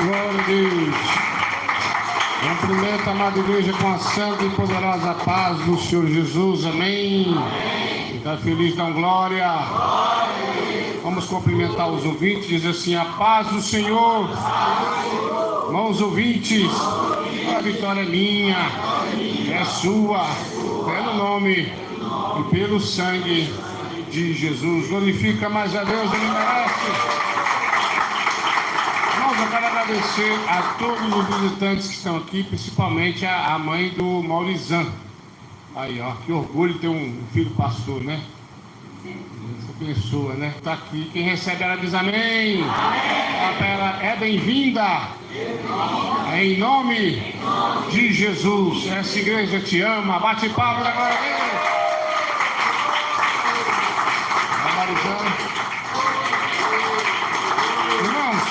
Glória a Deus. Cumprimento a amada igreja com a santa e poderosa paz do Senhor Jesus. Amém. Está feliz, dão glória. Vamos cumprimentar os ouvintes. Diz assim: a paz do Senhor. Irmãos ouvintes, a vitória é minha, é sua, pelo nome e pelo sangue de Jesus. Glorifica mais a Deus, Ele merece. Irmãos, eu quero agradecer a todos os visitantes que estão aqui, principalmente a mãe do Maurizan. Aí, ó, que orgulho ter um filho pastor, né? Essa pessoa, né? Está aqui. Quem recebe ela diz amém. Ela é bem-vinda. Em nome de Jesus. Essa igreja te ama. Bate palmas agora. Irmãos,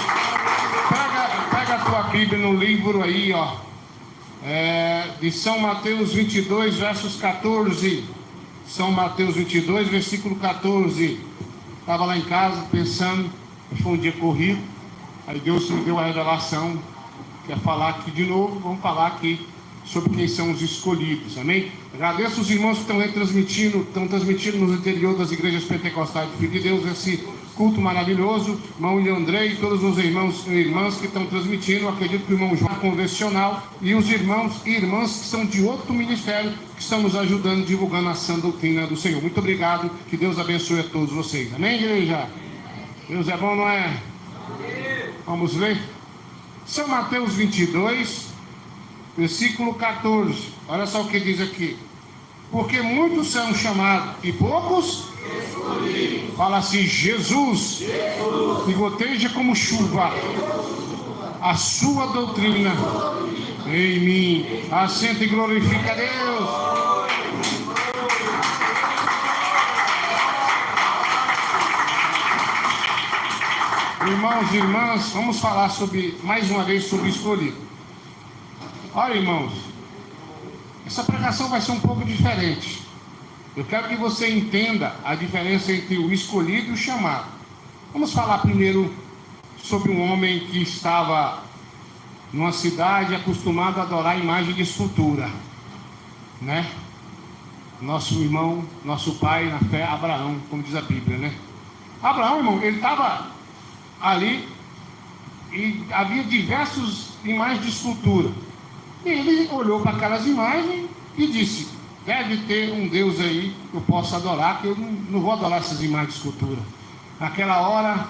pega a tua Bíblia no livro aí, ó. De São Mateus 22, versos 14. São Mateus 22, versículo 14. Estava lá em casa pensando, foi um dia corrido. Aí Deus me deu a revelação. Quer falar aqui de novo? Vamos falar aqui sobre quem são os escolhidos, amém? Agradeço os irmãos que estão transmitindo no interior das igrejas pentecostais do Filho de Deus esse culto maravilhoso. Irmão André e todos os irmãos e irmãs que estão transmitindo. Acredito que o irmão João é convencional e os irmãos e irmãs que são de outro ministério que estão nos ajudando, divulgando a sã doutrina do Senhor. Muito obrigado, que Deus abençoe a todos vocês, amém, igreja? Deus é bom, não é? Vamos ler? São Mateus 22, versículo 14. Olha só o que diz aqui: porque muitos são chamados e poucos escolhidos. Fala assim: Jesus, que goteja como chuva a sua doutrina em mim. Assenta e glorifica a Deus. Irmãos e irmãs, vamos falar mais uma vez sobre escolhido. Olha, irmãos, essa pregação vai ser um pouco diferente. Eu quero que você entenda a diferença entre o escolhido e o chamado. Vamos falar primeiro sobre um homem que estava numa cidade acostumado a adorar a imagem de escultura, né? Nosso irmão, nosso pai na fé, Abraão, como diz a Bíblia, né? Abraão, irmão, ele estava ali e havia diversas imagens de escultura. E ele olhou para aquelas imagens e disse: deve ter um Deus aí que eu possa adorar, que eu não vou adorar essas imagens de escultura. Naquela hora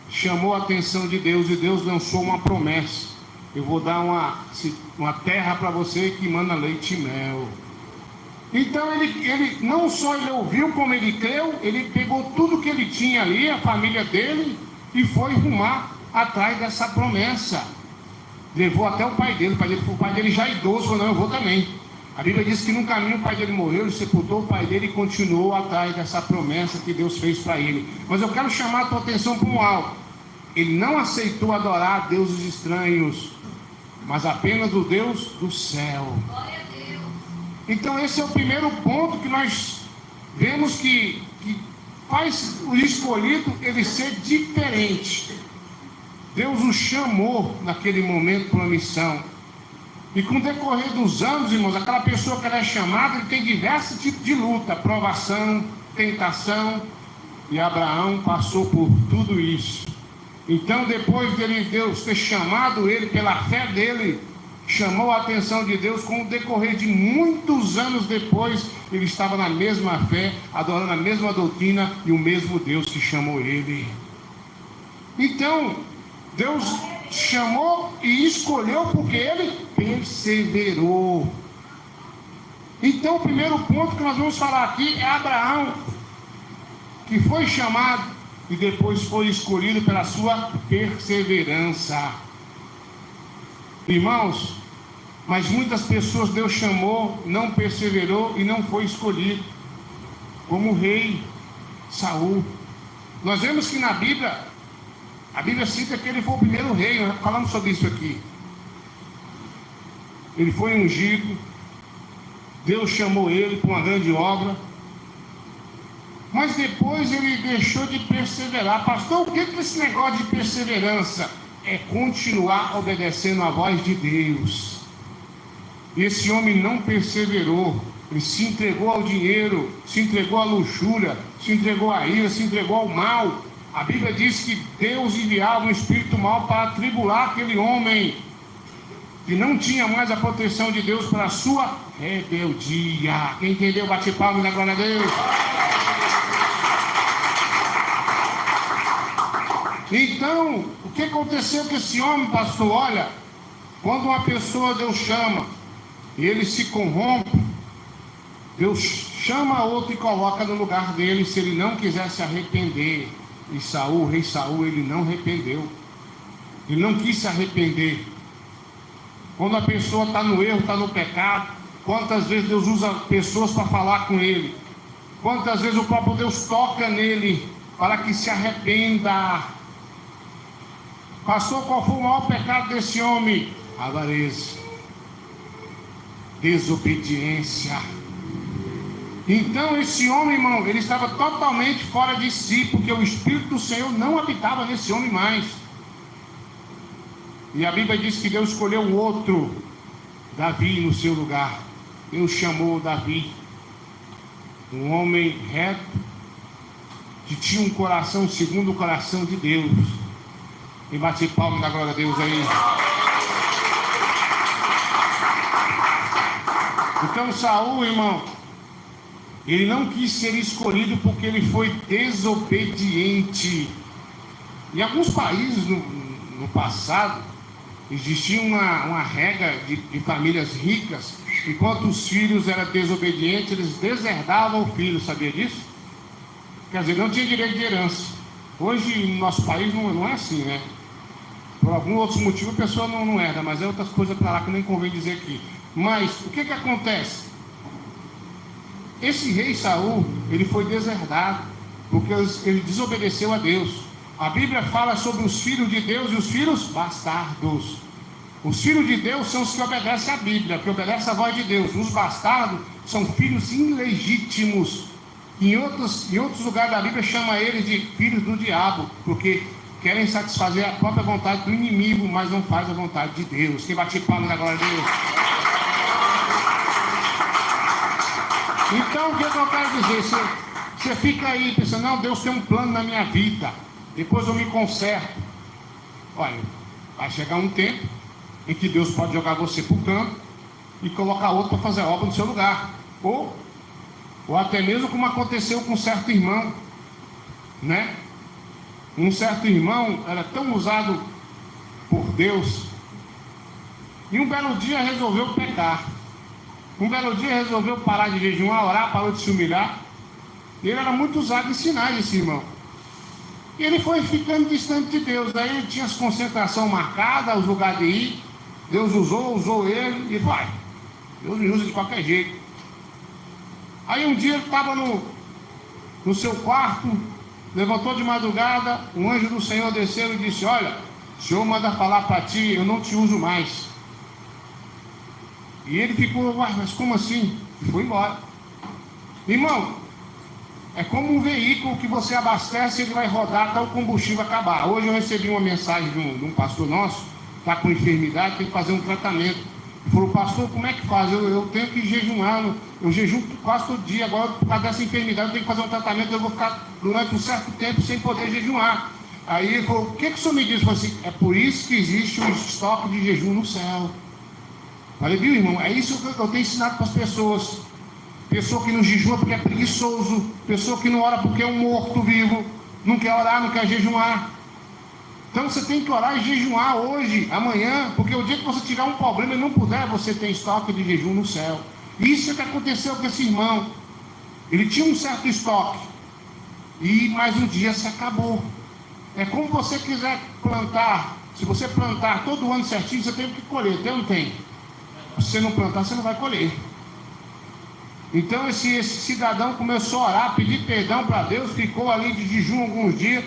chamou a atenção de Deus e Deus lançou uma promessa: eu vou dar uma terra para você que manda leite e mel. Então ele não só ele ouviu, como ele creu. Ele pegou tudo que ele tinha ali, a família dele, e foi rumar atrás dessa promessa. Levou até o pai dele. O pai dele já idoso falou: não, eu vou também. A Bíblia diz que no caminho o pai dele morreu, ele sepultou o pai dele e continuou atrás dessa promessa que Deus fez para ele. Mas eu quero chamar a tua atenção para um algo. Ele não aceitou adorar deuses estranhos, mas apenas o Deus do céu. Glória a Deus. Então esse é o primeiro ponto que nós vemos que faz o escolhido ele ser diferente. Deus o chamou naquele momento para uma missão. E com o decorrer dos anos, irmãos, aquela pessoa que ela é chamada, ele tem diversos tipos de luta, provação, tentação. E Abraão passou por tudo isso. Então, depois dele, Deus ter chamado ele, pela fé dele, chamou a atenção de Deus. Com o decorrer de muitos anos depois, ele estava na mesma fé, adorando a mesma doutrina e o mesmo Deus que chamou ele. Então, Deus chamou e escolheu porque ele perseverou. Então, o primeiro ponto que nós vamos falar aqui é Abraão, que foi chamado e depois foi escolhido pela sua perseverança. Irmãos, mas muitas pessoas Deus chamou, não perseverou e não foi escolhido, como o rei Saul. Nós vemos que na Bíblia, a Bíblia cita que ele foi o primeiro rei. Nós falamos sobre isso aqui. Ele foi ungido, Deus chamou ele para uma grande obra, mas depois ele deixou de perseverar. Pastor, o que é esse negócio de perseverança? é continuar obedecendo a voz de Deus. Esse homem não perseverou, ele se entregou ao dinheiro, se entregou à luxúria, se entregou à ira, se entregou ao mal. A Bíblia diz que Deus enviava um espírito mau para atribular aquele homem que não tinha mais a proteção de Deus para a sua rebeldia. Quem entendeu, bate palmas na glória a Deus. Então, o que aconteceu com esse homem, pastor? Olha, quando uma pessoa Deus chama e ele se corrompe, Deus chama outro e coloca no lugar dele, se ele não quiser se arrepender. E Saul, o rei Saul, ele não arrependeu. Ele não quis se arrepender. Quando a pessoa está no erro, está no pecado, quantas vezes Deus usa pessoas para falar com ele? Quantas vezes o próprio Deus toca nele para que se arrependa? Pastor, qual foi o maior pecado desse homem? Avareza, desobediência. Então esse homem, irmão, ele estava totalmente fora de si, porque o Espírito do Senhor não habitava nesse homem mais. E a Bíblia diz que Deus escolheu um outro, Davi, no seu lugar. Deus chamou Davi, um homem reto, que tinha um coração segundo o coração de Deus. E bate palmas na glória a Deus aí. Então Saul, irmão, ele não quis ser escolhido porque ele foi desobediente. Em alguns países no passado, existia uma regra de famílias ricas, enquanto os filhos eram desobedientes, eles deserdavam o filho, sabia disso? Quer dizer, não tinha direito de herança. Hoje no nosso país não é assim, né? Por algum outro motivo a pessoa não herda, mas é outras coisas para lá que nem convém dizer aqui. Mas o que acontece? Esse rei Saul, ele foi deserdado, porque ele desobedeceu a Deus. A Bíblia fala sobre os filhos de Deus e os filhos bastardos. Os filhos de Deus são os que obedecem à Bíblia, que obedecem à voz de Deus. Os bastardos são filhos ilegítimos. Em outros lugares da Bíblia chama eles de filhos do diabo, porque querem satisfazer a própria vontade do inimigo, mas não faz a vontade de Deus. Quem bate palma na glória de Deus? Então, o que eu quero dizer? Você fica aí pensando, não, Deus tem um plano na minha vida, depois eu me conserto. Olha, vai chegar um tempo em que Deus pode jogar você para o campo e colocar outro para fazer a obra no seu lugar. Ou até mesmo como aconteceu com um certo irmão, né? Um certo irmão era tão usado por Deus, e um belo dia resolveu pecar. Um belo dia resolveu parar de jejuar, orar, parou de se humilhar. E ele era muito usado em sinais, esse irmão. E ele foi ficando distante de Deus. Aí ele tinha as concentrações marcadas, os lugares de ir. Deus usou ele e vai. Deus me usa de qualquer jeito. Aí um dia ele estava no seu quarto, levantou de madrugada, um anjo do Senhor desceu e disse: olha, o Senhor manda falar para ti, eu não te uso mais. E ele ficou, mas como assim? E foi embora. Irmão, é como um veículo que você abastece e ele vai rodar até o combustível acabar. Hoje eu recebi uma mensagem de um pastor nosso, está com enfermidade, tem que fazer um tratamento. Ele falou: pastor, como é que faz? Eu tenho que jejuar, eu jejuo quase todo dia, agora por causa dessa enfermidade eu tenho que fazer um tratamento, eu vou ficar durante um certo tempo sem poder jejuar. Aí ele falou: o que o senhor me diz? Eu falei assim: é por isso que existe um estoque de jejum no céu. Falei: viu, irmão, é isso que eu tenho ensinado para as pessoas. Pessoa que não jejua porque é preguiçoso, pessoa que não ora porque é um morto-vivo, não quer orar, não quer jejuar. Então você tem que orar e jejuar hoje, amanhã, porque o dia que você tiver um problema e não puder, você tem estoque de jejum no céu. Isso é o que aconteceu com esse irmão. Ele tinha um certo estoque, e mais um dia se acabou. É como você quiser plantar. Se você plantar todo ano certinho, você tem que colher, tem ou não tem? Se você não plantar, você não vai colher. Então esse cidadão começou a orar, pedir perdão para Deus, ficou ali de jejum alguns dias,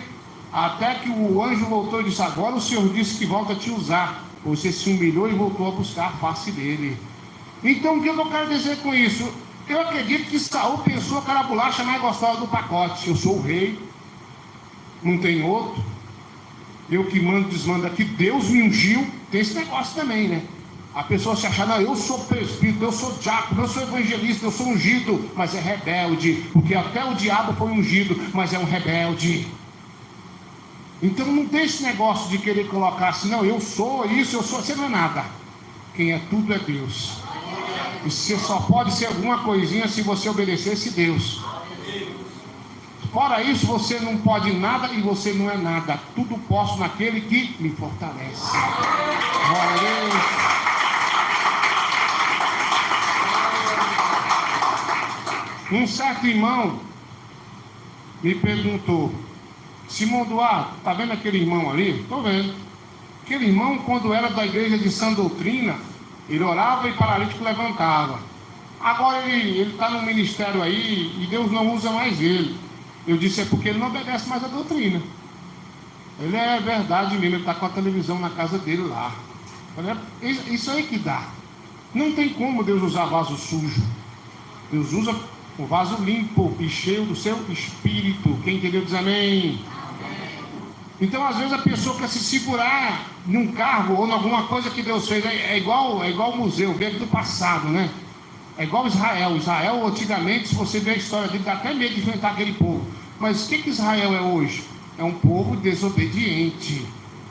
até que o anjo voltou e disse: agora o Senhor disse que volta a te usar. Você se humilhou e voltou a buscar a face dele. Então o que eu quero dizer com isso? Eu acredito que Saul pensou que era a bolacha mais gostosa do pacote. Eu sou o rei, não tem outro. eu que mando, desmando aqui, Deus me ungiu. Tem esse negócio também, né? A pessoa se achar, não, eu sou presbítero, eu sou diácono, eu sou evangelista, eu sou ungido, mas é rebelde, porque até o diabo foi ungido, mas é um rebelde. Então não tem esse negócio de querer colocar assim, não, eu sou isso, eu sou, você não é nada. Quem é tudo é Deus. E você só pode ser alguma coisinha se você obedecesse Deus. Fora isso, você não pode nada e você não é nada. Tudo posso naquele que me fortalece. Glória a Deus. Um certo irmão me perguntou: Simão Duarte, está vendo aquele irmão ali? Estou vendo. Aquele irmão, quando era da igreja de sã doutrina, ele orava e paralítico levantava. Agora ele está no ministério aí e Deus não usa mais ele. Eu disse, é porque ele não obedece mais a doutrina. Ele é verdade mesmo, ele está com a televisão na casa dele lá. Isso aí que dá. Não tem como Deus usar vaso sujo. Deus usa o vaso limpo e cheio do seu espírito. Quem entendeu diz amém. Então às vezes a pessoa quer se segurar num cargo ou em alguma coisa que Deus fez. É igual o museu, veio do passado, né? É igual Israel. Israel antigamente, se você ver a história dele, dá até medo de enfrentar aquele povo. Mas o que Israel é hoje? É um povo desobediente.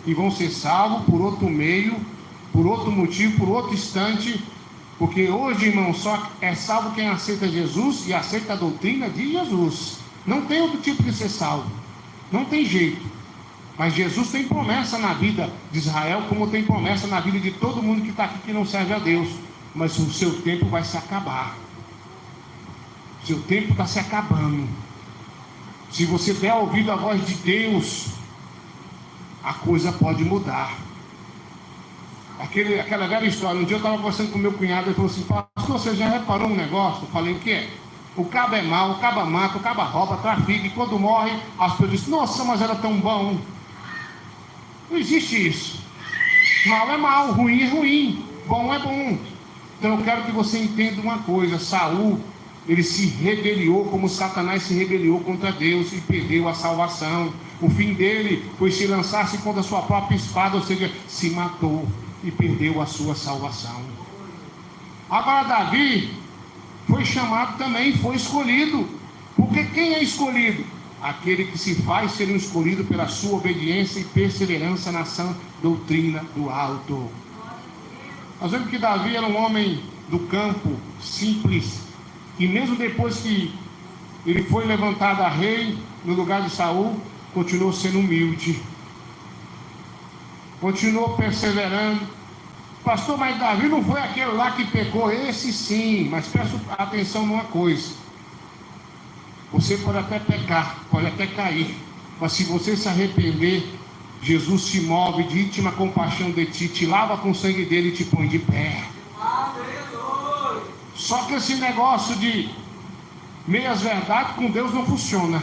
E vão ser salvos por outro meio, por outro motivo, por outro instante. Porque hoje, irmão, só é salvo quem aceita Jesus e aceita a doutrina de Jesus. Não tem outro tipo de ser salvo. Não tem jeito. Mas Jesus tem promessa na vida de Israel, como tem promessa na vida de todo mundo que está aqui que não serve a Deus. Mas o seu tempo vai se acabar. O seu tempo está se acabando. Se você der ouvido à voz de Deus, a coisa pode mudar. Aquela velha história. Um dia eu estava conversando com meu cunhado, ele falou assim: pastor, você já reparou um negócio? Eu falei: o que é? O cabo é mau, o cabo mata, o cabo rouba, trafica, e quando morre, as pessoas dizem: nossa, mas era tão bom. Não existe isso. Mal é mal, ruim é ruim, bom é bom. Então eu quero que você entenda uma coisa: Saul, ele se rebeliou como Satanás se rebeliou contra Deus e perdeu a salvação. O fim dele foi se lançar-se contra a sua própria espada, ou seja, se matou e perdeu a sua salvação. Agora Davi foi chamado também, foi escolhido. Porque quem é escolhido? Aquele que se faz ser um escolhido pela sua obediência e perseverança na sã doutrina do alto. Nós vemos que Davi era um homem do campo, simples, e mesmo depois que ele foi levantado a rei no lugar de Saul, continuou sendo humilde, continuou perseverando. Pastor, mas Davi não foi aquele lá que pecou? Esse sim, mas presta atenção numa coisa: você pode até pecar, pode até cair, mas se você se arrepender, Jesus se move de íntima compaixão de ti, te lava com o sangue dele e te põe de pé. Só que esse negócio de meias verdades com Deus não funciona.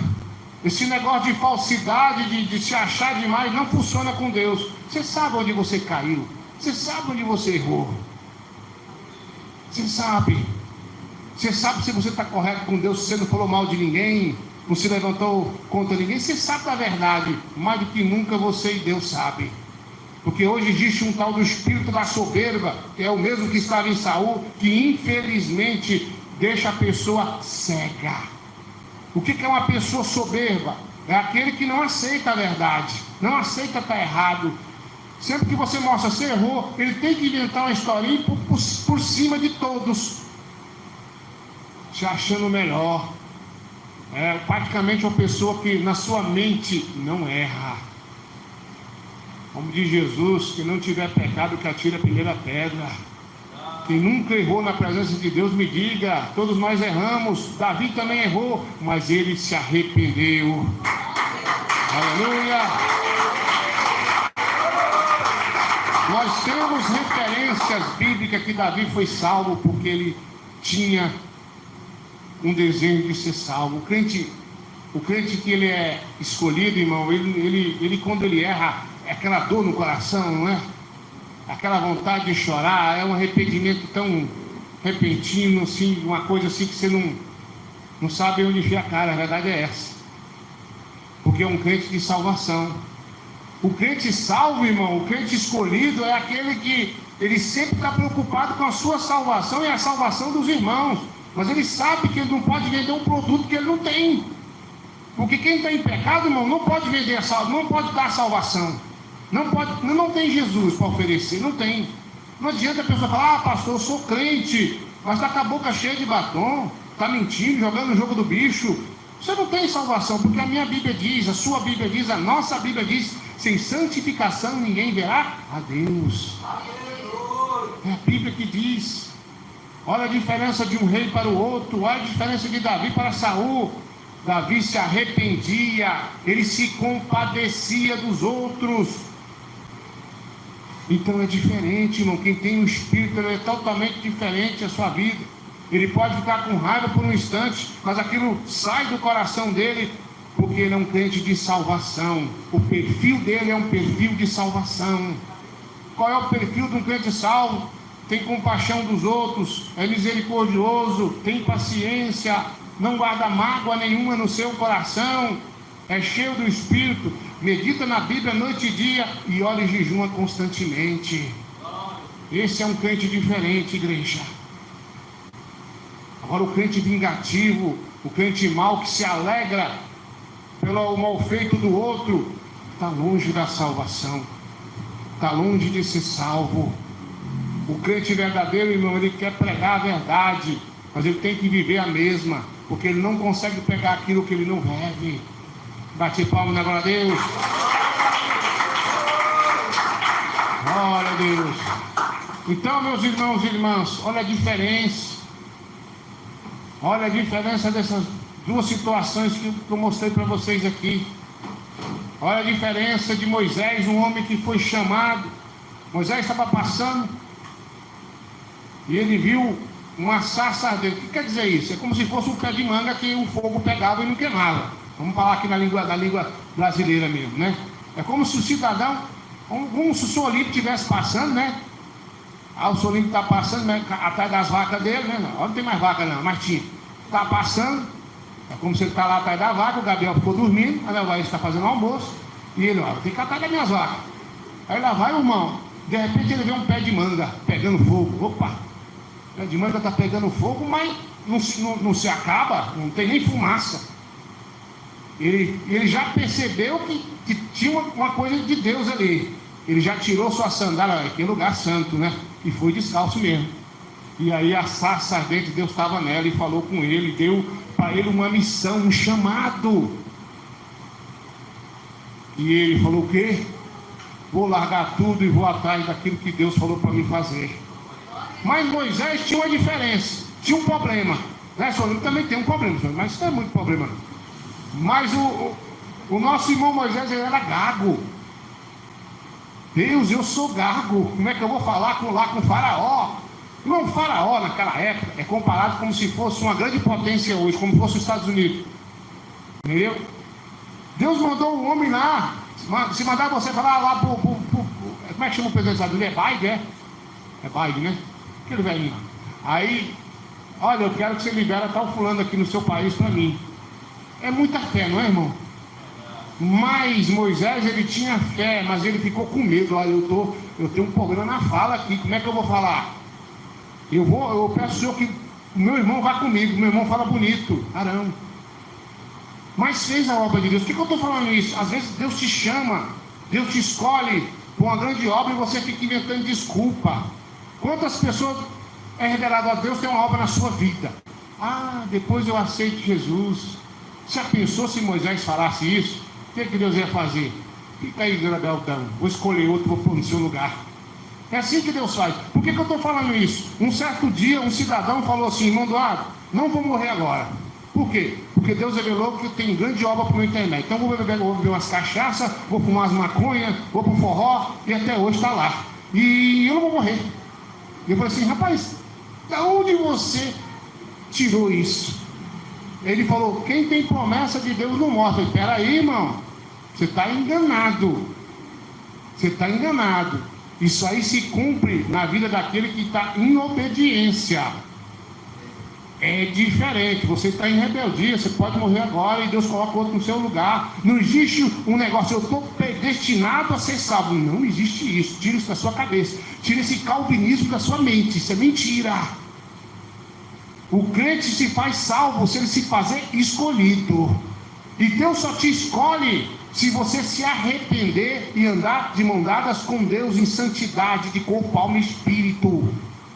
Esse negócio de falsidade, de se achar demais, não funciona com Deus. Você sabe onde você caiu, você sabe onde você errou, você sabe se você está correto com Deus, se você não falou mal de ninguém, não se levantou contra ninguém, você sabe da verdade. Mais do que nunca você e Deus sabem. Porque hoje existe um tal do espírito da soberba, que é o mesmo que estava em Saul, que infelizmente deixa a pessoa cega. O que é uma pessoa soberba? É aquele que não aceita a verdade, não aceita estar errado. Sempre que você mostra que você errou, ele tem que inventar uma historinha por cima de todos, se achando melhor. É praticamente uma pessoa que na sua mente não erra. Como diz Jesus: quem não tiver pecado, que atire a primeira pedra. Quem nunca errou na presença de Deus, me diga. Todos nós erramos. Davi também errou, mas ele se arrependeu. Aleluia. Nós temos referências bíblicas que Davi foi salvo porque ele tinha um desejo de ser salvo. O crente que ele é escolhido, irmão, ele quando ele erra, é aquela dor no coração, não é? Aquela vontade de chorar, é um arrependimento tão repentino, assim, uma coisa assim que você não sabe onde enfiar a cara. A verdade é essa. Porque é um crente de salvação. O crente salvo, irmão, o crente escolhido é aquele que ele sempre está preocupado com a sua salvação e a salvação dos irmãos. Mas ele sabe que ele não pode vender um produto que ele não tem. Porque quem está em pecado, irmão, não pode vender não pode dar salvação. Não tem Jesus para oferecer, não tem. Não adianta a pessoa falar, pastor, eu sou crente, mas está com a boca cheia de batom, está mentindo, jogando o jogo do bicho. Você não tem salvação, porque a minha Bíblia diz, a sua Bíblia diz, a nossa Bíblia diz, sem santificação ninguém verá a Deus. É a Bíblia que diz. Olha a diferença de um rei para o outro, olha a diferença de Davi para Saul. Davi se arrependia, ele se compadecia dos outros. Então é diferente, irmão. Quem tem o Espírito, ele é totalmente diferente a sua vida. Ele pode ficar com raiva por um instante, mas aquilo sai do coração dele, porque ele é um crente de salvação. O perfil dele é um perfil de salvação. Qual é o perfil de um crente salvo? Tem compaixão dos outros, é misericordioso, tem paciência, não guarda mágoa nenhuma no seu coração, é cheio do Espírito, medita na Bíblia noite e dia e ora e jejuma constantemente. Esse é um crente diferente, igreja. Agora o crente vingativo, o crente mau que se alegra pelo mal feito do outro, está longe da salvação, está longe de ser salvo. O crente verdadeiro, irmão, ele quer pregar a verdade, mas ele tem que viver a mesma, porque ele não consegue pegar aquilo que ele não vive. Bate palma na glória a Deus. Glória a Deus. Então, meus irmãos e irmãs, olha a diferença. Olha a diferença dessas duas situações que eu mostrei para vocês aqui. Olha a diferença de Moisés, um homem que foi chamado. Moisés estava passando e ele viu uma sarça ardente. O que quer dizer isso? É como se fosse um pé de manga que o fogo pegava e não queimava. Vamos falar aqui na língua brasileira mesmo, né? É como se o cidadão, como se o senhor Olímpio estivesse passando, né? O senhor Olímpio está passando, né, atrás das vacas dele, né? Não tem mais vaca não, mas tinha. Está passando, é como se ele está lá atrás da vaca, o Gabriel ficou dormindo, aí lá vai, ele está fazendo almoço, e ele, ó, tem que atrás das minhas vacas. Aí lá vai o irmão, de repente ele vê um pé de manga pegando fogo. Opa, o pé de manga está pegando fogo, mas não se acaba, não tem nem fumaça. Ele já percebeu que tinha uma coisa de Deus ali. Ele já tirou sua sandália, que é lugar santo, né? E foi descalço mesmo. E aí a sarça ardente, Deus estava nela e falou com ele, deu para ele uma missão, um chamado. E ele falou: o quê? Vou largar tudo e vou atrás daquilo que Deus falou para mim fazer. Mas Moisés tinha uma diferença, tinha um problema, né? Só ele também tem um problema, mas isso não é muito problema. Mas o nosso irmão Moisés, ele era gago. Deus, eu sou gago, como é que eu vou falar com o faraó? Irmão, o faraó naquela época é comparado como se fosse uma grande potência hoje, como fosse os Estados Unidos. Entendeu? Deus mandou um homem lá, se mandar você falar lá como é que chama o presidente dos Estados Unidos? É Biden, é Biden, né? Aquele velhinho. Aí, olha, eu quero que você libere tal fulano aqui no seu país para mim. É muita fé, não é, irmão? Mas Moisés, ele tinha fé, mas ele ficou com medo. Olha, eu tenho um problema na fala aqui, como é que eu vou falar? Eu peço ao Senhor que o meu irmão vá comigo, meu irmão fala bonito. Caramba. Mas fez a obra de Deus. Por que eu estou falando isso? Às vezes Deus te chama, Deus te escolhe para uma grande obra e você fica inventando desculpa. Quantas pessoas é revelado a Deus tem uma obra na sua vida? Ah, depois eu aceito Jesus. Você já pensou se Moisés falasse isso? O que Deus ia fazer? Fica aí, Gabrieltão, vou escolher outro, vou pôr no seu lugar. É assim que Deus faz. Por que eu estou falando isso? Um certo dia, um cidadão falou assim: irmão Eduardo, não vou morrer agora. Por quê? Porque Deus revelou que tem grande obra para o internet. Então vou beber umas cachaças, vou fumar umas maconhas, vou para o forró, e até hoje está lá. E eu não vou morrer. E eu falei assim: rapaz, da onde você tirou isso? Ele falou: quem tem promessa de Deus não morre. Eu falei: peraí, irmão, você está enganado. Você está enganado. Isso aí se cumpre na vida daquele que está em obediência. É diferente. Você está em rebeldia, você pode morrer agora e Deus coloca outro no seu lugar. Não existe um negócio, eu estou destinado a ser salvo. Não existe isso. Tira isso da sua cabeça. Tira esse calvinismo da sua mente. Isso é mentira. O crente se faz salvo se ele se fazer escolhido. E Deus só te escolhe se você se arrepender e andar de mão dadas com Deus em santidade, de corpo, alma e espírito.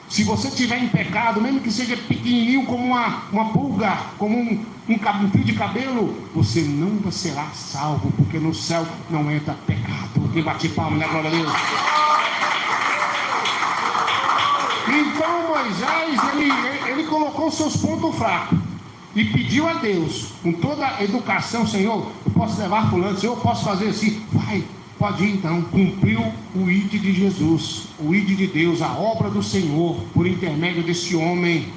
Se você estiver em pecado, mesmo que seja pequenininho como uma pulga, como um fio de cabelo, você não será salvo, porque no céu não entra pecado. Quem bate palma, né, glória a Deus? Então Moisés, ele colocou seus pontos fracos e pediu a Deus, com toda a educação: Senhor, eu posso levar fulano, Senhor, eu posso fazer assim. Vai, pode ir então. Cumpriu o ID de Jesus, o ID de Deus, a obra do Senhor, por intermédio desse homem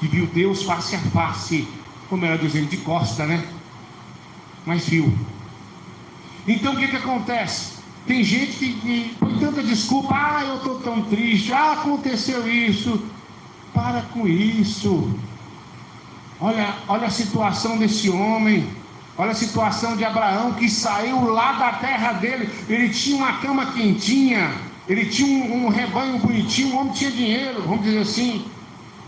que viu Deus face a face, como era dizendo, de costa, né? Mas viu. Então o que acontece? Tem gente que põe tanta desculpa: eu estou tão triste, aconteceu isso. Para com isso. Olha a situação desse homem. Olha a situação de Abraão, que saiu lá da terra dele. Ele tinha uma cama quentinha, ele tinha um rebanho bonitinho, o homem tinha dinheiro, vamos dizer assim.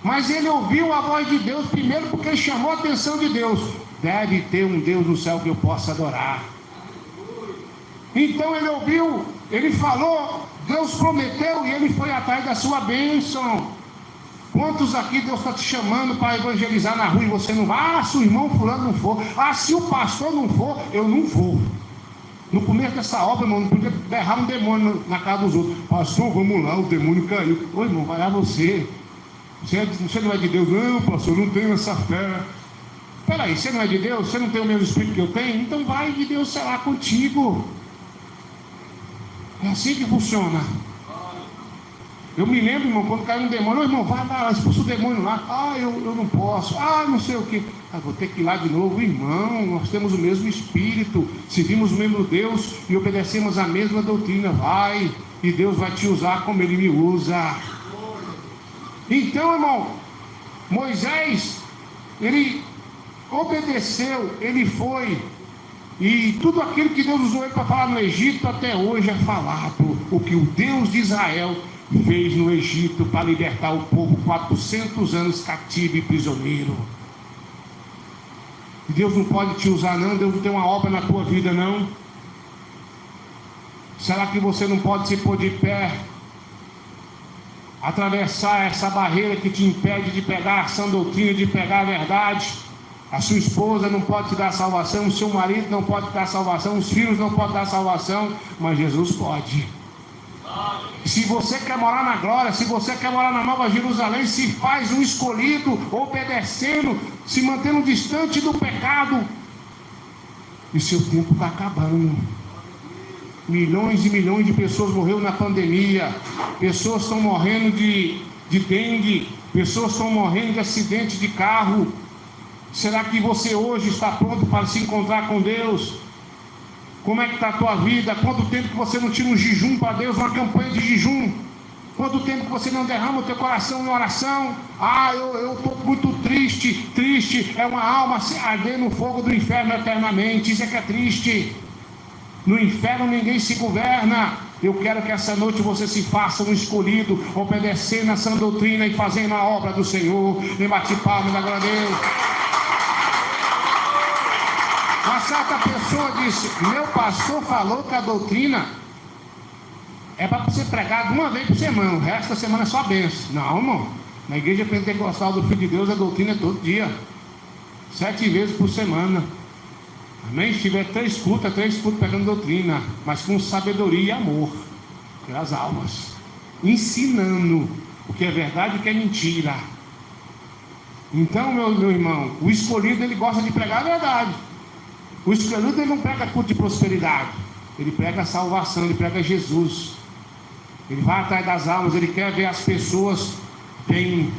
Mas ele ouviu a voz de Deus, primeiro porque chamou a atenção de Deus. Deve ter um Deus no céu que eu possa adorar. Então ele ouviu, ele falou, Deus prometeu, e ele foi atrás da sua bênção. Quantos aqui Deus está te chamando para evangelizar na rua e você não vai? Se o irmão fulano não for, se o pastor não for, eu não vou. No começo dessa obra, irmão, não podia berrar um demônio na casa dos outros. Pastor, vamos lá, o demônio caiu. Ô irmão, vai lá você. Você não é de Deus? Não, pastor, eu não tenho essa fé. Peraí, você não é de Deus? Você não tem o mesmo espírito que eu tenho? Então vai de Deus será contigo. É assim que funciona. Eu me lembro, irmão, quando caiu um demônio: irmão, vai lá, expulsa o demônio lá. Eu não posso, não sei o que. Vou ter que ir lá de novo. Irmão, nós temos o mesmo espírito, servimos o mesmo Deus e obedecemos a mesma doutrina. Vai, e Deus vai te usar como Ele me usa. Então, irmão, Moisés, ele obedeceu, ele foi. E tudo aquilo que Deus usou ele para falar no Egito, até hoje é falado. O que o Deus de Israel fez no Egito para libertar o povo 400 anos cativo e prisioneiro. Deus não pode te usar não? Deus não tem uma obra na tua vida não? Será que você não pode se pôr de pé, atravessar essa barreira que te impede de pegar a sã doutrina, de pegar a verdade? A sua esposa não pode te dar salvação, o seu marido não pode te dar salvação, os filhos não podem dar salvação, mas Jesus pode. Se você quer morar na glória, se você quer morar na Nova Jerusalém, se faz um escolhido, obedecendo, se mantendo distante do pecado, e seu tempo está acabando. Milhões e milhões de pessoas morreram na pandemia, pessoas estão morrendo de dengue, pessoas estão morrendo de acidente de carro. Será que você hoje está pronto para se encontrar com Deus? Como é que está a tua vida? Quanto tempo que você não tira um jejum para Deus, uma campanha de jejum? Quanto tempo que você não derrama o teu coração em oração? Eu estou muito triste. Triste é uma alma se arder no fogo do inferno eternamente. Isso é que é triste. No inferno ninguém se governa. Eu quero que essa noite você se faça um escolhido, obedecendo a sã doutrina e fazendo a obra do Senhor. Me bate palma, da glória a Deus. Uma certa pessoa disse: meu pastor falou que a doutrina é para você pregar uma vez por semana, o resto da semana é só bênção. Não, irmão, na igreja pentecostal do Filho de Deus a doutrina é todo dia, 7 vezes por semana. Amém? Se tiver 3 cultos pegando doutrina, mas com sabedoria e amor pelas almas, ensinando o que é verdade e o que é mentira. Então, meu irmão, o escolhido ele gosta de pregar a verdade. O escolhido ele não prega culto de prosperidade, ele prega a salvação, ele prega Jesus. Ele vai atrás das almas, ele quer ver as pessoas bem,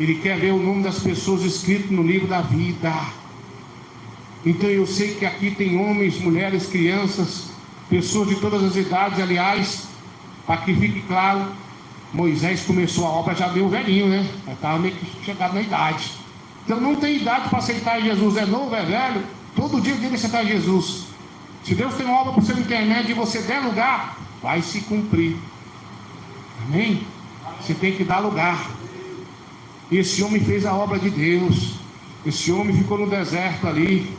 ele quer ver o nome das pessoas escrito no livro da vida. Então eu sei que aqui tem homens, mulheres, crianças, pessoas de todas as idades. Aliás, para que fique claro, Moisés começou a obra já meio velhinho, né? Já estava meio que chegado na idade. Então não tem idade para aceitar Jesus. É novo, é velho, todo dia dele aceitar Jesus. Se Deus tem uma obra por seu intermédio e você der lugar, vai se cumprir. Amém? Você tem que dar lugar. E esse homem fez a obra de Deus. Esse homem ficou no deserto ali,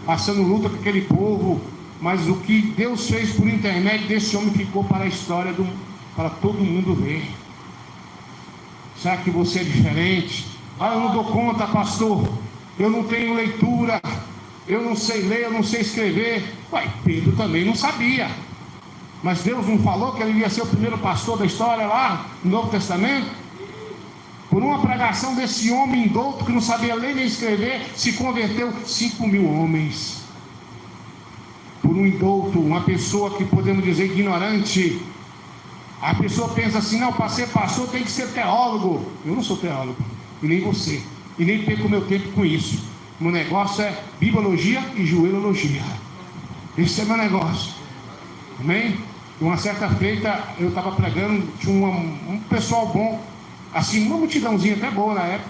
passando luta com aquele povo. Mas o que Deus fez por intermédio desse homem ficou para a história, para todo mundo ver. Será que você é diferente? Ah, eu não dou conta, pastor. Eu não tenho leitura. Eu não sei ler, eu não sei escrever. Ué, Pedro também não sabia. Mas Deus não falou que ele ia ser o primeiro pastor da história lá no Novo Testamento? Por uma pregação desse homem douto que não sabia ler nem escrever, se converteu 5.000 homens. Por um indouto, uma pessoa que podemos dizer ignorante. A pessoa pensa assim: não, para ser pastor tem que ser teólogo. Eu não sou teólogo, e nem você, e nem perco meu tempo com isso. Meu negócio é bibliologia e joelhologia. Esse é meu negócio. Amém? Uma certa feita eu estava pregando, tinha um pessoal bom, assim, uma multidãozinha até boa na época.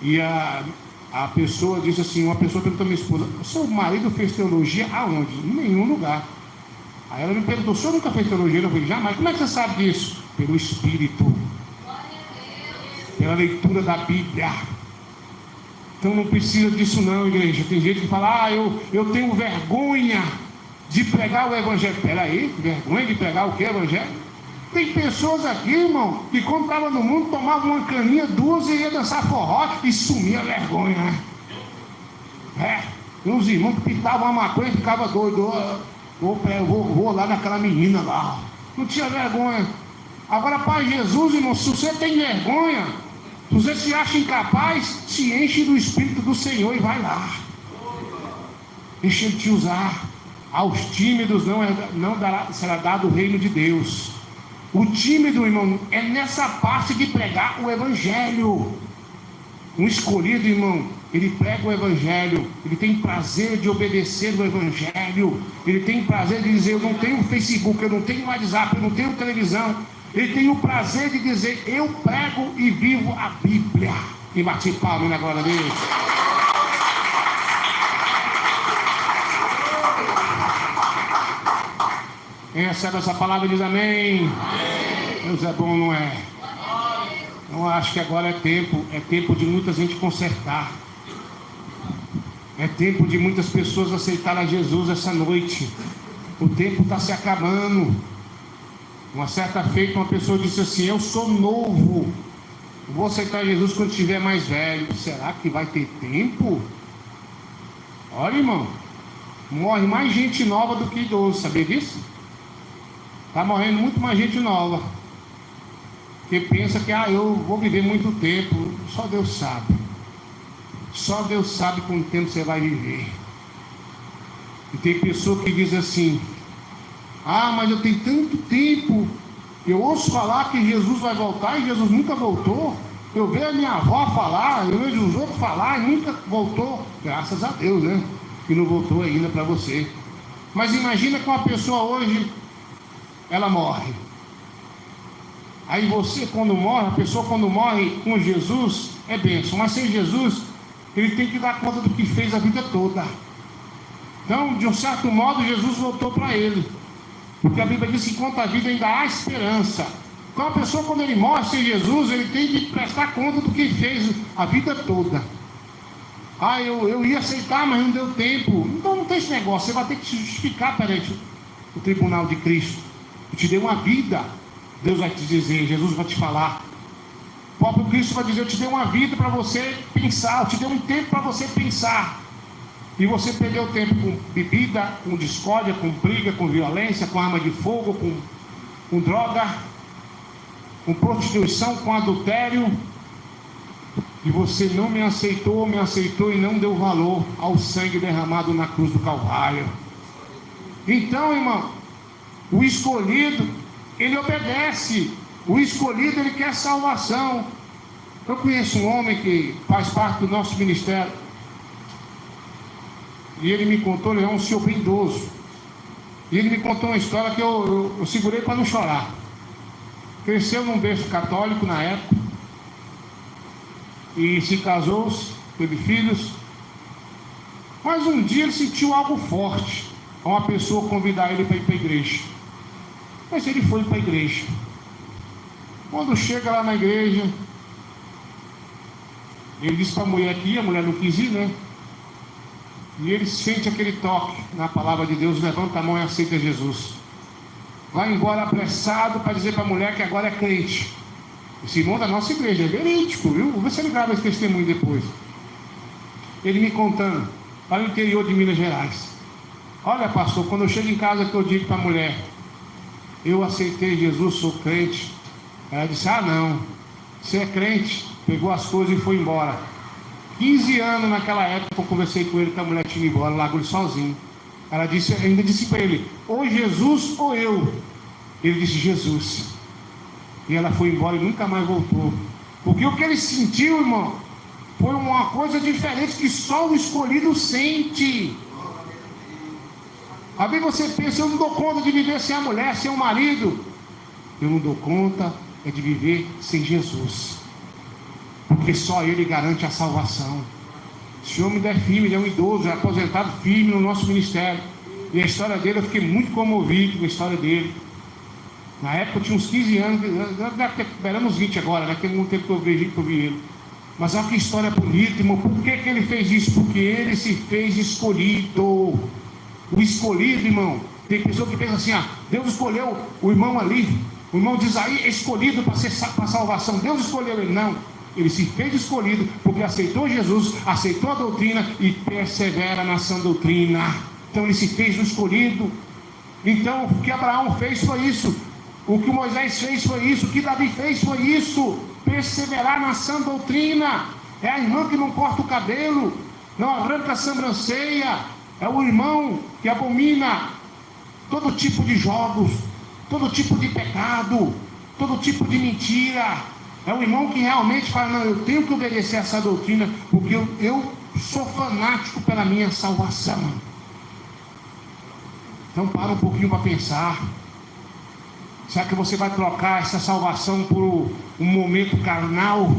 E a pessoa disse assim, uma pessoa perguntou à minha esposa: o seu marido fez teologia aonde? Em nenhum lugar. Aí ela me perguntou: o senhor nunca fez teologia? Eu falei: jamais. Como é que você sabe disso? Pelo Espírito, pela leitura da Bíblia. Então não precisa disso não, igreja. Tem gente que fala: ah, eu tenho vergonha de pregar o Evangelho. Peraí, vergonha de pregar o que, Evangelho? Tem pessoas aqui, irmão, que quando estava no mundo tomavam uma caninha, duas e ia dançar forró e sumia a vergonha, né? Tem uns irmãos que pintavam uma maconha e ficavam doidos. Vou lá naquela menina lá. Não tinha vergonha. Agora, para Jesus, irmão, se você tem vergonha, se você se acha incapaz, se enche do Espírito do Senhor e vai lá. Deixa Ele te usar. Aos tímidos não será dado o reino de Deus. O tímido, irmão, é nessa parte de pregar o Evangelho. Um escolhido, irmão, ele prega o Evangelho. Ele tem prazer de obedecer o Evangelho. Ele tem prazer de dizer: eu não tenho Facebook, eu não tenho WhatsApp, eu não tenho televisão. Ele tem o prazer de dizer: eu prego e vivo a Bíblia. E bate palma na glória dele. Quem recebe essa palavra diz amém. Deus é bom, não é? Eu acho que agora é tempo de muita gente consertar. É tempo de muitas pessoas aceitarem a Jesus essa noite. O tempo está se acabando. Uma certa feita, uma pessoa disse assim: eu sou novo, vou aceitar Jesus quando estiver mais velho. Será que vai ter tempo? Olha, irmão, morre mais gente nova do que idoso, sabia disso? Está morrendo muito mais gente nova, que pensa que eu vou viver muito tempo. Só Deus sabe. Só Deus sabe quanto tempo você vai viver. E tem pessoa que diz assim: ah, mas eu tenho tanto tempo. Eu ouço falar que Jesus vai voltar e Jesus nunca voltou. Eu vejo a minha avó falar, eu vejo os outros falar e nunca voltou. Graças a Deus, né? Que não voltou ainda para você. Mas imagina que uma pessoa hoje, ela morre. Aí você, quando morre, a pessoa quando morre com Jesus é bênção, mas sem Jesus ele tem que dar conta do que fez a vida toda. Então, de um certo modo, Jesus voltou para ele, porque a Bíblia diz que quanto à vida ainda há esperança. Então a pessoa, quando ele morre sem Jesus, ele tem que prestar conta do que fez a vida toda. Ah, eu ia aceitar, mas não deu tempo. Então não tem esse negócio. Você vai ter que se justificar perante o tribunal de Cristo. Eu te dei uma vida, Deus vai te dizer, Jesus vai te falar. O próprio Cristo vai dizer: eu te dei uma vida para você pensar, eu te dei um tempo para você pensar. E você perdeu tempo com bebida, com discórdia, com briga, com violência, com arma de fogo, com droga, com prostituição, com adultério. E você não me aceitou e não deu valor ao sangue derramado na cruz do Calvário. Então, irmão, o escolhido, ele obedece. O escolhido, ele quer salvação. Eu conheço um homem que faz parte do nosso ministério. E ele me contou, ele é um senhor bem idoso. E ele me contou uma história que eu segurei para não chorar. Cresceu num berço católico na época. E se casou, teve filhos. Mas um dia ele sentiu algo forte. a uma pessoa convidar ele para ir para a igreja. Mas ele foi para a igreja. Quando chega lá na igreja, ele disse para a mulher que ia, a mulher não quis ir, né? E ele sente aquele toque na palavra de Deus, levanta a mão e aceita Jesus. Vai embora apressado para dizer para a mulher que agora é crente. Esse irmão da nossa igreja é verídico, viu? Vou ver se ele grava esse testemunho depois. Ele me contando, lá no interior de Minas Gerais. Olha, pastor, quando eu chego em casa que eu digo para a mulher, eu aceitei Jesus, sou crente. Ela disse, ah não, você é crente. Pegou as coisas e foi embora. 15 anos naquela época eu conversei com ele, que a mulher tinha ido embora, largou ele sozinho. Ela disse, ainda disse para ele, ou Jesus ou eu. Ele disse, Jesus. E ela foi embora e nunca mais voltou. Porque o que ele sentiu, irmão, foi uma coisa diferente que só o escolhido sente. Às vezes você pensa, eu não dou conta de viver sem a mulher, sem o marido. Eu não dou conta é de viver sem Jesus. Porque só Ele garante a salvação. Esse homem é firme, ele é um idoso, é aposentado firme no nosso ministério. E a história dele, eu fiquei muito comovido com a história dele. Na época eu tinha uns 15 anos, era uns 20 agora, né? Tem muito tempo que eu vi ele. Mas olha que história bonita, irmão. Por que ele fez isso? Porque ele se fez escolhido. O escolhido, irmão. Tem pessoa que pensa assim, Deus escolheu o irmão ali, o irmão de Isaías é escolhido para a salvação. Deus escolheu ele. Não. Ele se fez escolhido porque aceitou Jesus, aceitou a doutrina e persevera na sã doutrina. Então ele se fez o escolhido. Então o que Abraão fez foi isso. O que Moisés fez foi isso. O que Davi fez foi isso. Perseverar na sã doutrina. É a irmã que não corta o cabelo, não arranca a sobrancelha. É o irmão que abomina todo tipo de jogos, todo tipo de pecado, todo tipo de mentira. É o irmão que realmente fala, não, eu tenho que obedecer essa doutrina, porque eu sou fanático pela minha salvação. Então para um pouquinho para pensar. Será que você vai trocar essa salvação por um momento carnal,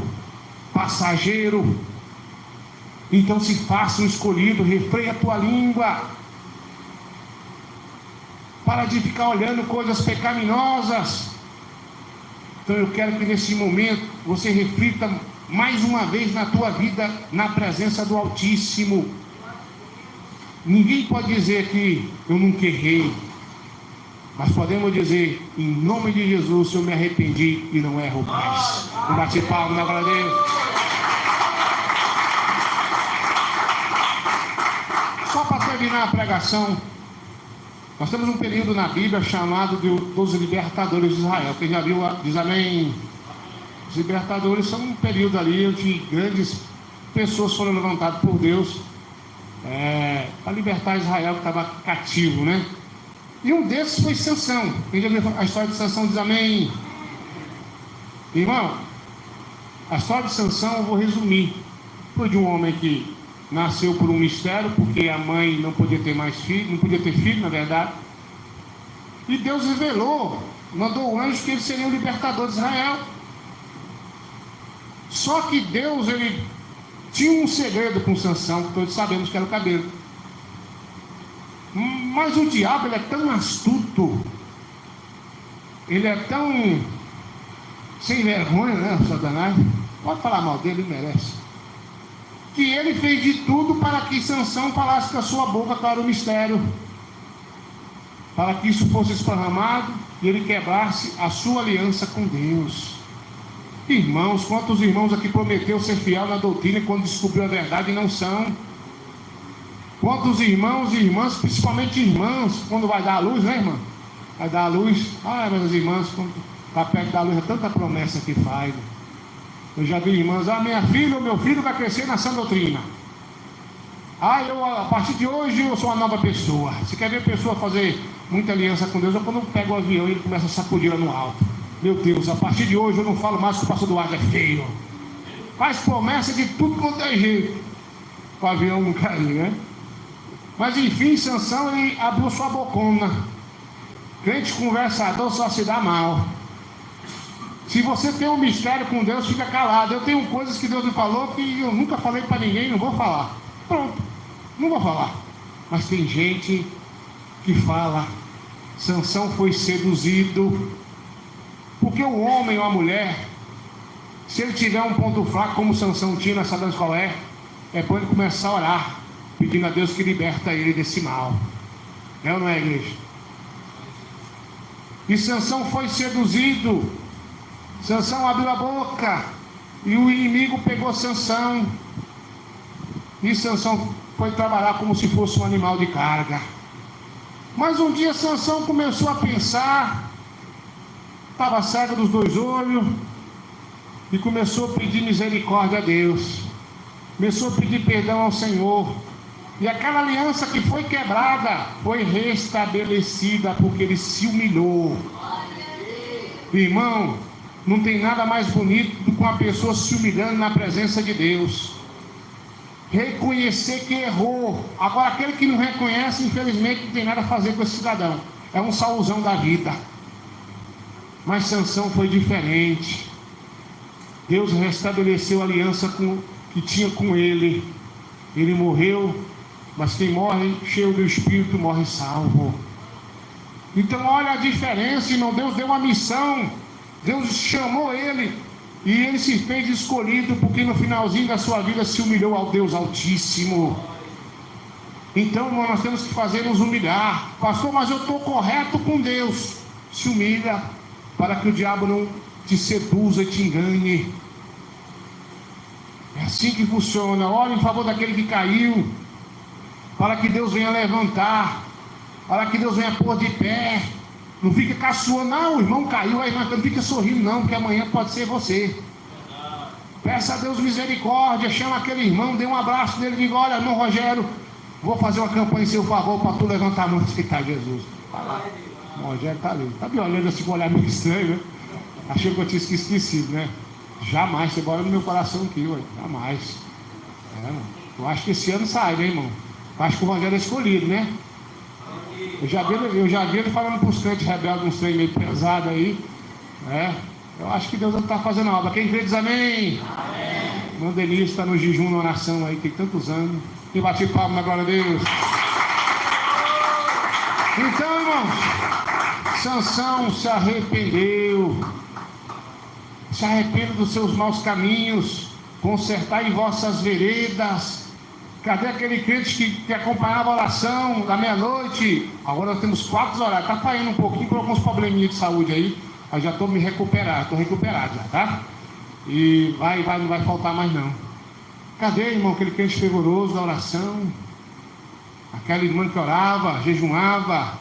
passageiro? Então se faça um escolhido, refreia a tua língua. Para de ficar olhando coisas pecaminosas. Então eu quero que nesse momento você reflita mais uma vez na tua vida, na presença do Altíssimo. Ninguém pode dizer que eu nunca errei. Mas podemos dizer, em nome de Jesus, eu me arrependi e não erro mais. Um bate palma na glória a Deus. Só para terminar a pregação, nós temos um período na Bíblia chamado dos libertadores de Israel. Quem já viu, diz amém. Os libertadores são um período ali onde grandes pessoas foram levantadas por Deus para libertar Israel que estava cativo, né? E um desses foi Sansão. Quem já viu a história de Sansão diz amém. Irmão, a história de Sansão eu vou resumir. Foi de um homem que nasceu por um mistério, porque a mãe não podia ter mais filho, não podia ter filho, na verdade. E Deus revelou, mandou o anjo que ele seria o libertador de Israel. Só que Deus, ele tinha um segredo com Sansão, que todos sabemos que era o cabelo. Mas o diabo, ele é tão astuto, ele é tão sem vergonha, né, Satanás? Pode falar mal dele, ele merece. Que ele fez de tudo para que Sansão falasse com a sua boca para o mistério, para que isso fosse esparramado e ele quebrasse a sua aliança com Deus. Irmãos, quantos irmãos aqui prometeu ser fiel na doutrina e quando descobriu a verdade não são? Quantos irmãos e irmãs, principalmente irmãs, quando vai dar a luz, né, irmã? Vai dar a luz, mas as irmãs, quando está perto da luz, é tanta promessa que faz. Eu já vi irmãs, minha filha ou meu filho vai crescer na sã doutrina. A partir de hoje eu sou uma nova pessoa. Você quer ver a pessoa fazer muita aliança com Deus? É quando pega o avião e ele começa a sacudir lá no alto. Meu Deus, a partir de hoje eu não falo mais que o pastor Eduardo é feio. Faz promessa de tudo quanto é jeito, para o avião não cair, né? Mas enfim, Sansão, ele abriu sua bocona. Crente conversador só se dá mal. Se você tem um mistério com Deus, fica calado. Eu tenho coisas que Deus me falou que eu nunca falei para ninguém, não vou falar. Pronto, não vou falar. Mas tem gente que fala: Sansão foi seduzido. Porque o homem ou a mulher, se ele tiver um ponto fraco como Sansão tinha, nós sabemos qual é para ele começar a orar, pedindo a Deus que liberta ele desse mal. É ou não é, igreja? E Sansão foi seduzido. Sansão abriu a boca e o inimigo pegou Sansão. E Sansão foi trabalhar como se fosse um animal de carga. Mas um dia Sansão começou a pensar, estava cego dos dois olhos, e começou a pedir misericórdia a Deus, começou a pedir perdão ao Senhor, e aquela aliança que foi quebrada foi restabelecida, porque ele se humilhou. Irmão, não tem nada mais bonito do que uma pessoa se humilhando na presença de Deus, reconhecer que errou. Agora, aquele que não reconhece, infelizmente, não tem nada a fazer com esse cidadão, é um Saulzão da vida. Mas Sansão foi diferente. Deus restabeleceu a aliança que tinha com ele. Ele morreu, mas quem morre cheio do Espírito morre salvo. Então olha a diferença, irmão. Deus deu uma missão, Deus chamou ele, e ele se fez escolhido, porque no finalzinho da sua vida se humilhou ao Deus Altíssimo. Então, irmão, nós temos que fazer nos humilhar. Pastor, mas eu estou correto com Deus. Se humilha, para que o diabo não te seduza e te engane. É assim que funciona. Ore em favor daquele que caiu, para que Deus venha levantar, para que Deus venha pôr de pé. Não fica caçoando, não, o irmão caiu, aí não fica sorrindo não, porque amanhã pode ser você. Peça a Deus misericórdia, chama aquele irmão, dê um abraço nele e diga: olha, irmão Rogério, vou fazer uma campanha em seu favor para tu levantar a mão e aceitar Jesus. Vai lá. O Rogério está ali, está me olhando assim com um olhar meio estranho, né? Achei que eu tinha esquecido, né? Jamais, você mora no meu coração aqui, ué. Jamais. Eu acho que esse ano sai, né, irmão? Eu acho que o Rogério é escolhido, né? Eu já vi ele falando para os crentes rebeldes, uns trem meio pesado aí, né? Eu acho que Deus não está fazendo a obra. Quem crê diz amém? Amém. Manda Elias, está no jejum, na oração aí, tem tantos anos. Quem bate palma na glória a Deus? Então, irmãos, Sansão se arrependeu. Se arrependa dos seus maus caminhos, consertai vossas veredas. Cadê aquele crente que acompanhava a oração da meia-noite? Agora nós temos 4 horários, está caindo um pouquinho, com alguns probleminhas de saúde aí. Eu já estou recuperado já, tá? E não vai faltar mais não. Cadê, irmão, aquele crente fervoroso da oração? Aquela irmã que orava, jejuava.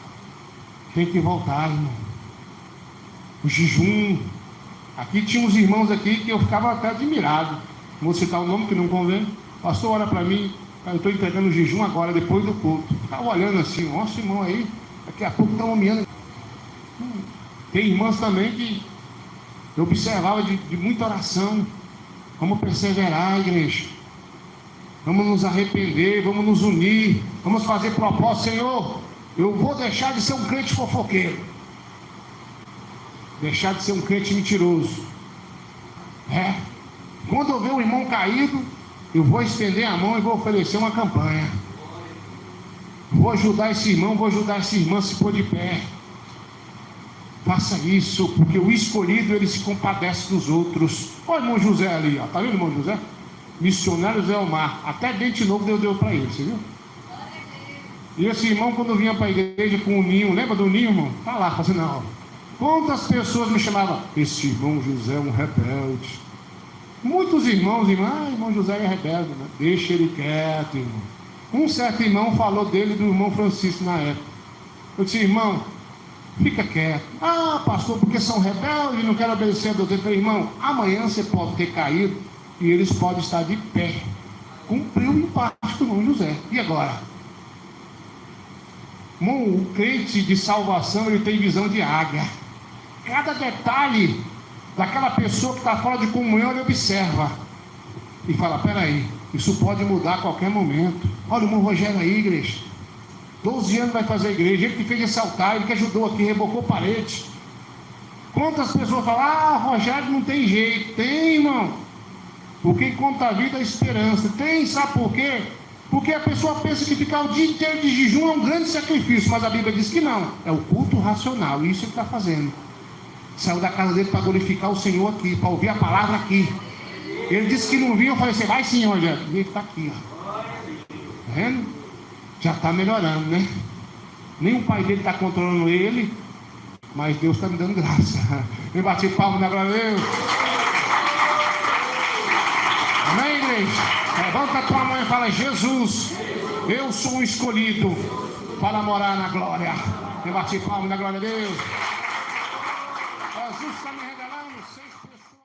Tem que voltar, irmão. O jejum. Aqui tinha uns irmãos aqui que eu ficava até admirado. Vou citar o nome que não convém. Pastor, olha para mim, eu estou entregando o jejum agora, depois do culto. Ficava olhando assim, nossa, irmão aí, daqui a pouco estão nomeando. Tem irmãs também que eu observava de muita oração. Vamos perseverar, igreja. Vamos nos arrepender, vamos nos unir, vamos fazer propósito. Senhor, eu vou deixar de ser um crente fofoqueiro, deixar de ser um crente mentiroso. Quando eu ver um irmão caído, eu vou estender a mão e vou oferecer uma campanha. Vou ajudar esse irmão, vou ajudar essa irmã a se pôr de pé. Faça isso, porque o escolhido, ele se compadece dos outros. Olha o irmão José ali, ó. Tá vendo o irmão José? Missionário Zé Omar. Até dente novo Deus deu para ele, você viu? E esse irmão, quando vinha para a igreja com o ninho, lembra do ninho, irmão? Tá lá, fazendo aula. Quantas pessoas me chamavam: esse irmão José é um rebelde. Muitos irmãos, irmão José é rebelde, né? Deixa ele quieto, irmão. Um certo irmão falou dele, do irmão Francisco na época. Eu disse: irmão, fica quieto. Ah, pastor, porque são rebeldes e não querem obedecer a Deus. Eu falei: irmão, amanhã você pode ter caído e eles podem estar de pé. Cumpriu em parte com o irmão José. E agora? Irmão, o crente de salvação, ele tem visão de águia. Cada detalhe daquela pessoa que está fora de comunhão, ele observa e fala: peraí, isso pode mudar a qualquer momento. Olha o irmão Rogério aí, igreja, 12 anos vai fazer a igreja, ele que fez esse altar, ele que ajudou aqui, rebocou parede. Quantas pessoas falam: ah, Rogério não tem jeito. Tem, irmão, porque enquanto a vida é esperança. Tem, sabe por quê? Porque a pessoa pensa que ficar o dia inteiro de jejum é um grande sacrifício, mas a Bíblia diz que não, é o culto racional, e isso ele está fazendo. Saiu da casa dele para glorificar o Senhor aqui, para ouvir a palavra aqui. Ele disse que não vinha, eu falei assim, vai Senhor, e ele está aqui, ó. Tá vendo? Já está melhorando, né? Nem o pai dele está controlando ele, mas Deus está me dando graça. Eu bati palma na glória de Deus. Amém, igreja? Levanta a tua mão e fala: Jesus, eu sou um escolhido para morar na glória. Eu bati palma na glória de Deus. Jesus está me